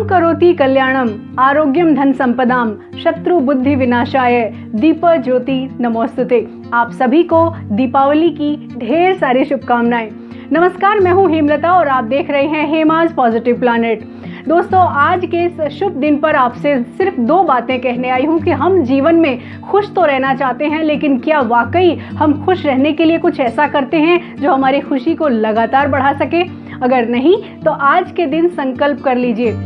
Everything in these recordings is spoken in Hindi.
करोति कल्याणम आरोग्यम धन संपदाम शत्रु बुद्धि विनाशाय दीप ज्योति नमोस्तुते। आप सभी को दीपावली की ढेर सारी शुभकामनाएं। नमस्कार, मैं हूं हेमलता और आप देख रहे हैं हेमाज पॉजिटिव प्लैनेट। दोस्तों, आज के इस शुभ दिन पर आपसे सिर्फ 2 बातें कहने आई हूं कि हम जीवन में खुश तो रहना चाहते हैं, लेकिन क्या वाकई हम खुश रहने के लिए कुछ ऐसा करते हैं जो हमारी खुशी को लगातार बढ़ा सके? अगर नहीं तो आज के दिन संकल्प कर लीजिए,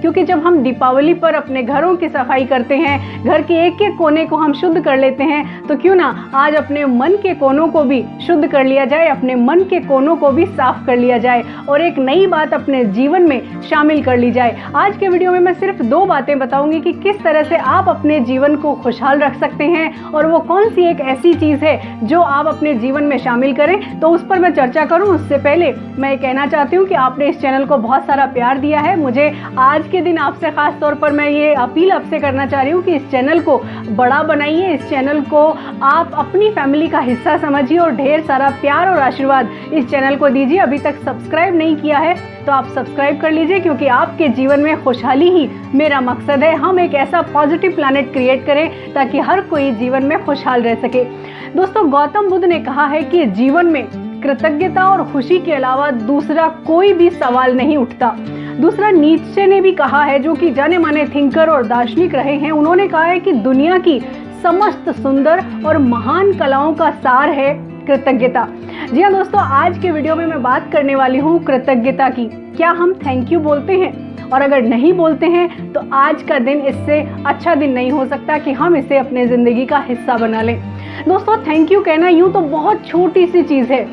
क्योंकि जब हम दीपावली पर अपने घरों की सफाई करते हैं, घर के एक एक कोने को हम शुद्ध कर लेते हैं, तो क्यों ना आज अपने मन के कोनों को भी शुद्ध कर लिया जाए, अपने मन के कोनों को भी साफ कर लिया जाए और एक नई बात अपने जीवन में शामिल कर ली जाए। आज के वीडियो में मैं सिर्फ 2 बातें बताऊंगी कि किस तरह से आप अपने जीवन को खुशहाल रख सकते हैं और वो कौन सी एक ऐसी चीज़ है जो आप अपने जीवन में शामिल करें। तो उस पर मैं चर्चा करूँ उससे पहले मैं कहना चाहती हूँ कि आपने इस चैनल को बहुत सारा प्यार दिया है। मुझे आज के दिन आपसे खास तौर पर मैं ये अपील आपसे करना चाह रही हूँ कि इस चैनल को बड़ा बनाइए, इस चैनल को आप अपनी फैमिली का हिस्सा समझिए और ढेर सारा प्यार और आशीर्वाद इस चैनल को दीजिए। अभी तक सब्सक्राइब नहीं किया है तो आप सब्सक्राइब कर लीजिए, क्योंकि आपके जीवन में खुशहाली ही मेरा मकसद है। हम एक ऐसा पॉजिटिव प्लैनेट क्रिएट करें ताकि हर कोई जीवन में खुशहाल रह सके। दोस्तों, गौतम बुद्ध ने कहा है कि जीवन में कृतज्ञता और खुशी के अलावा दूसरा कोई भी सवाल नहीं उठता। दूसरा, नीत्शे ने भी कहा है, जो कि जाने माने थिंकर और दार्शनिक रहे हैं। उन्होंने कहा है कि दुनिया की समस्त सुंदर और महान कलाओं का सार है कृतज्ञता। जी हाँ दोस्तों, आज के वीडियो में मैं बात करने वाली हूँ कृतज्ञता की। क्या हम थैंक यू बोलते हैं? और अगर नहीं बोलते हैं तो आज का दिन इससे अच्छा दिन नहीं हो सकता कि हम इसे अपने ज़िंदगी का हिस्सा बना लें। दोस्तों, थैंक यू कहना यूँ तो बहुत छोटी सी चीज़ है,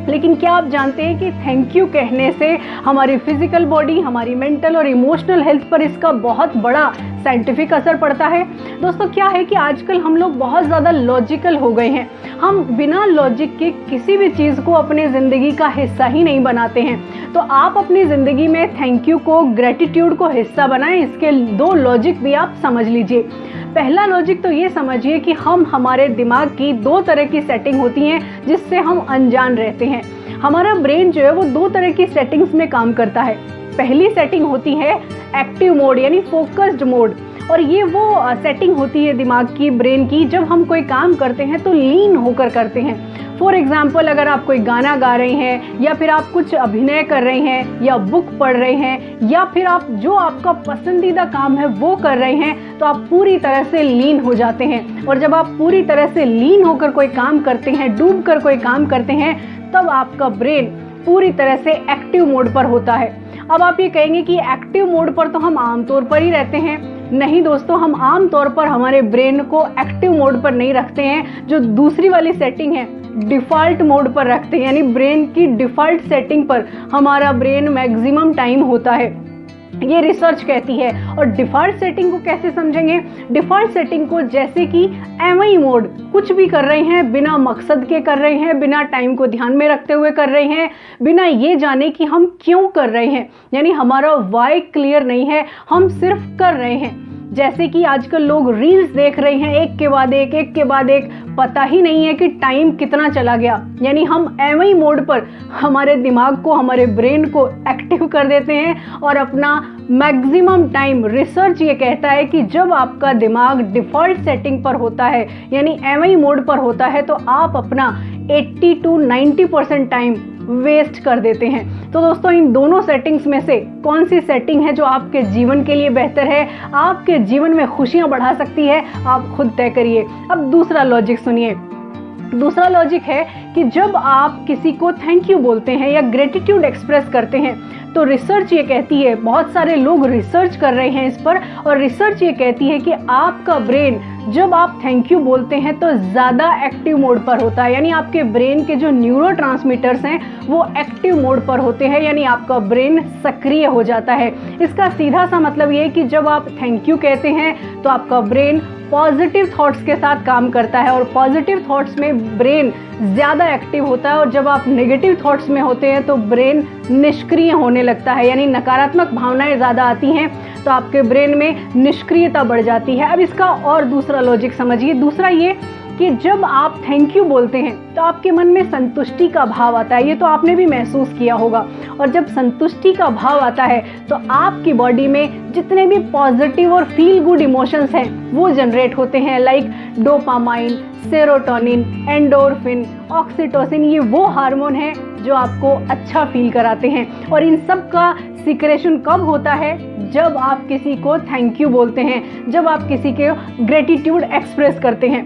लेकिन क्या आप जानते हैं कि थैंक यू कहने से हमारी फिजिकल बॉडी, हमारी मेंटल और इमोशनल हेल्थ पर इसका बहुत बड़ा साइंटिफिक असर पड़ता है। दोस्तों, क्या है कि आजकल हम लोग बहुत ज़्यादा लॉजिकल हो गए हैं। हम बिना लॉजिक के किसी भी चीज़ को अपनी ज़िंदगी का हिस्सा ही नहीं बनाते हैं। तो आप अपनी ज़िंदगी में थैंक यू को, ग्रेटिट्यूड को हिस्सा बनाएं। इसके 2 लॉजिक भी आप समझ लीजिए। पहला लॉजिक तो ये समझिए कि हमारे दिमाग की 2 तरह की सेटिंग होती हैं जिससे हम अनजान रहते हैं। हमारा ब्रेन जो है वो 2 तरह की सेटिंग्स में काम करता है। पहली सेटिंग होती है एक्टिव मोड यानी फोकस्ड मोड, और ये वो सेटिंग होती है दिमाग की, ब्रेन की, जब हम कोई काम करते हैं तो लीन होकर करते हैं। फॉर एग्जाम्पल, अगर आप कोई गाना गा रहे हैं या फिर आप कुछ अभिनय कर रहे हैं या बुक पढ़ रहे हैं या फिर आप जो आपका पसंदीदा काम है वो कर रहे हैं, तो आप पूरी तरह से लीन हो जाते हैं। और जब आप पूरी तरह से लीन होकर कोई काम करते हैं, डूब कर कोई काम करते हैं, तब आपका ब्रेन पूरी तरह से एक्टिव मोड पर होता है। अब आप ये कहेंगे कि एक्टिव मोड पर तो हम आमतौर पर ही रहते हैं। नहीं दोस्तों, हम आम तौर पर हमारे ब्रेन को एक्टिव मोड पर नहीं रखते हैं। जो दूसरी वाली सेटिंग है डिफ़ॉल्ट मोड पर रखते हैं, यानी ब्रेन की डिफ़ॉल्ट सेटिंग पर हमारा ब्रेन मैक्सिमम टाइम होता है, ये रिसर्च कहती है। और डिफ़ॉल्ट सेटिंग को कैसे समझेंगे? डिफ़ॉल्ट सेटिंग को जैसे कि एमआई मोड, कुछ भी कर रहे हैं बिना मकसद के कर रहे हैं, बिना टाइम को ध्यान में रखते हुए कर रहे हैं, बिना ये जाने कि हम क्यों कर रहे हैं, यानी हमारा वाई क्लियर नहीं है, हम सिर्फ कर रहे हैं। जैसे कि आजकल लोग रील्स देख रहे हैं एक के बाद एक, पता ही नहीं है कि टाइम कितना चला गया। यानी हम एमआई मोड पर हमारे दिमाग को, हमारे ब्रेन को एक्टिव कर देते हैं और अपना मैक्सिमम टाइम, रिसर्च ये कहता है कि जब आपका दिमाग डिफ़ॉल्ट सेटिंग पर होता है यानी एमआई मोड पर होता है, तो आप अपना 80 to 90% टाइम वेस्ट कर देते हैं। तो दोस्तों, इन दोनों सेटिंग्स में से कौन सी सेटिंग है जो आपके जीवन के लिए बेहतर है, आपके जीवन में खुशियां बढ़ा सकती है, आप खुद तय करिए। अब दूसरा लॉजिक सुनिए। दूसरा लॉजिक है कि जब आप किसी को थैंक यू बोलते हैं या ग्रेटिट्यूड एक्सप्रेस करते हैं, तो रिसर्च ये कहती है, बहुत सारे लोग रिसर्च कर रहे हैं इस पर, और रिसर्च ये कहती है कि आपका ब्रेन जब आप थैंक यू बोलते हैं तो ज़्यादा एक्टिव मोड पर होता है। यानी आपके ब्रेन के जो न्यूरोट्रांसमीटर्स हैं वो एक्टिव मोड पर होते हैं, यानी आपका ब्रेन सक्रिय हो जाता है। इसका सीधा सा मतलब ये है कि जब आप थैंक यू कहते हैं तो आपका ब्रेन पॉजिटिव थॉट्स के साथ काम करता है और पॉजिटिव थॉट्स में ब्रेन ज़्यादा एक्टिव होता है, और जब आप नेगेटिव थॉट्स में होते हैं तो ब्रेन निष्क्रिय होने लगता है, यानी नकारात्मक भावनाएं ज़्यादा आती हैं तो आपके ब्रेन में निष्क्रियता बढ़ जाती है। अब इसका और दूसरा लॉजिक समझिए। दूसरा ये कि जब आप थैंक यू बोलते हैं तो आपके मन में संतुष्टि का भाव आता है, ये तो आपने भी महसूस किया होगा। और जब संतुष्टि का भाव आता है तो आपकी बॉडी में जितने भी पॉजिटिव और फील गुड इमोशंस हैं वो जनरेट होते हैं, like dopamine, serotonin, endorphin, oxytocin. ये वो हार्मोन है जो आपको अच्छा फील कराते हैं। और इन सब का सिक्रेशन कब होता है? जब आप किसी को थैंक यू बोलते हैं, जब आप किसी के ग्रेटिट्यूड एक्सप्रेस करते हैं।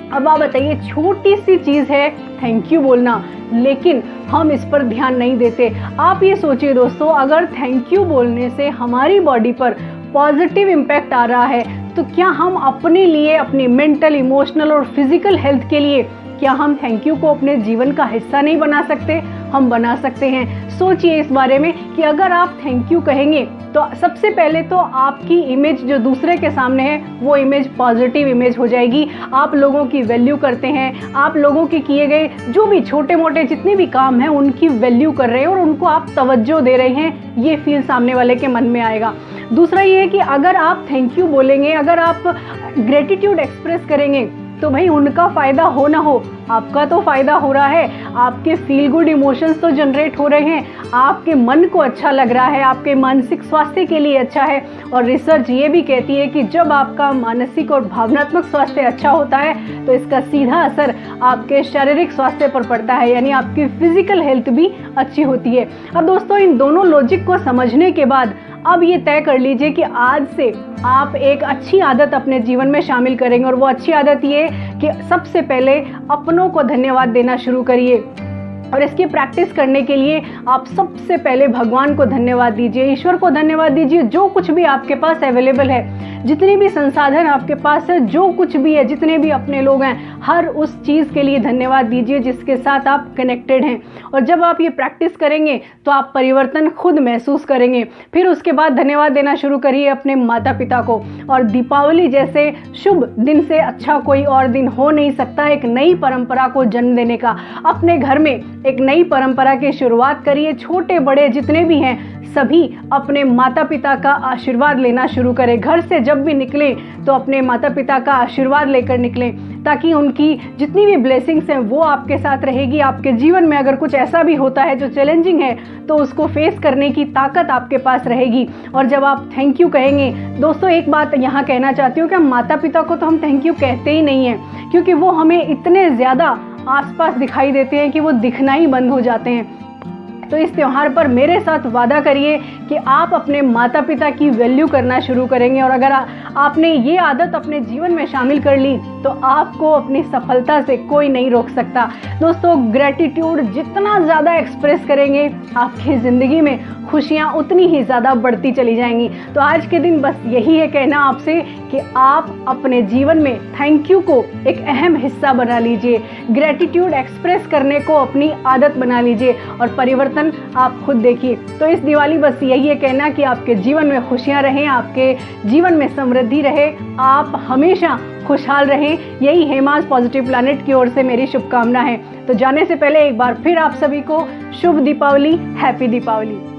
अब आप बताइए, छोटी सी चीज़ है थैंक यू बोलना, लेकिन हम इस पर ध्यान नहीं देते। आप ये सोचिए दोस्तों, अगर थैंक यू बोलने से हमारी बॉडी पर पॉजिटिव इम्पैक्ट आ रहा है तो क्या हम अपने लिए, अपनी मेंटल, इमोशनल और फिजिकल हेल्थ के लिए क्या हम थैंक यू को अपने जीवन का हिस्सा नहीं बना सकते? हम बना सकते हैं। सोचिए इस बारे में कि अगर आप थैंक यू कहेंगे तो सबसे पहले तो आपकी इमेज जो दूसरे के सामने है वो इमेज पॉजिटिव इमेज हो जाएगी। आप लोगों की वैल्यू करते हैं, आप लोगों के किए गए जो भी छोटे मोटे जितने भी काम हैं उनकी वैल्यू कर रहे हैं और उनको आप तवज्जो दे रहे हैं, ये फील सामने वाले के मन में आएगा। दूसरा ये है कि अगर आप थैंक यू बोलेंगे, अगर आप ग्रेटिट्यूड एक्सप्रेस करेंगे तो भाई उनका फ़ायदा हो ना हो, आपका तो फ़ायदा हो रहा है। आपके फील गुड इमोशंस तो जनरेट हो रहे हैं, आपके मन को अच्छा लग रहा है, आपके मानसिक स्वास्थ्य के लिए अच्छा है। और रिसर्च ये भी कहती है कि जब आपका मानसिक और भावनात्मक स्वास्थ्य अच्छा होता है तो इसका सीधा असर आपके शारीरिक स्वास्थ्य पर पड़ता है, यानी आपकी फिजिकल हेल्थ भी अच्छी होती है। अब दोस्तों, इन दोनों लॉजिक को समझने के बाद अब ये तय कर लीजिए कि आज से आप एक अच्छी आदत अपने जीवन में शामिल करेंगे। और वो अच्छी आदत ये है कि सबसे पहले अपनों को धन्यवाद देना शुरू करिए। और इसकी प्रैक्टिस करने के लिए आप सबसे पहले भगवान को धन्यवाद दीजिए, ईश्वर को धन्यवाद दीजिए। जो कुछ भी आपके पास अवेलेबल है, जितने भी संसाधन आपके पास है, जो कुछ भी है, जितने भी अपने लोग हैं, हर उस चीज़ के लिए धन्यवाद दीजिए जिसके साथ आप कनेक्टेड हैं। और जब आप ये प्रैक्टिस करेंगे तो आप परिवर्तन खुद महसूस करेंगे। फिर उसके बाद धन्यवाद देना शुरू करिए अपने माता पिता को। और दीपावली जैसे शुभ दिन से अच्छा कोई और दिन हो नहीं सकता एक नई परंपरा को जन्म देने का। अपने घर में एक नई परंपरा की शुरुआत करिए। छोटे बड़े जितने भी हैं सभी अपने माता पिता का आशीर्वाद लेना शुरू करें। घर से जब भी निकलें तो अपने माता पिता का आशीर्वाद लेकर निकलें, ताकि उनकी जितनी भी ब्लेसिंग्स हैं वो आपके साथ रहेगी। आपके जीवन में अगर कुछ ऐसा भी होता है जो चैलेंजिंग है तो उसको फेस करने की ताकत आपके पास रहेगी। और जब आप थैंक यू कहेंगे, दोस्तों एक बात यहाँ कहना चाहती हूँ कि माता पिता को तो हम थैंक यू कहते ही नहीं हैं, क्योंकि वो हमें इतने ज़्यादा आसपास दिखाई देते हैं कि वो दिखना ही बंद हो जाते हैं। तो इस त्यौहार पर मेरे साथ वादा करिए कि आप अपने माता पिता की वैल्यू करना शुरू करेंगे। और अगर आपने ये आदत अपने जीवन में शामिल कर ली तो आपको अपनी सफलता से कोई नहीं रोक सकता। दोस्तों, ग्रेटिट्यूड जितना ज़्यादा एक्सप्रेस करेंगे आपकी ज़िंदगी में खुशियाँ उतनी ही ज़्यादा बढ़ती चली जाएंगी। तो आज के दिन बस यही है कहना आपसे कि आप अपने जीवन में थैंक यू को एक अहम हिस्सा बना लीजिए। ग्रेटिट्यूड एक्सप्रेस करने को अपनी आदत बना लीजिए और परिवर्तन आप खुद देखिए। तो इस दिवाली बस यही है कहना कि आपके जीवन में खुशियाँ रहें, आपके जीवन में समृद्धि रहे, आप हमेशा खुशहाल रहें। यही हेमास पॉजिटिव प्लैनेट की ओर से मेरी शुभकामना है। तो जाने से पहले एक बार फिर आप सभी को शुभ दीपावली, हैप्पी दीपावली।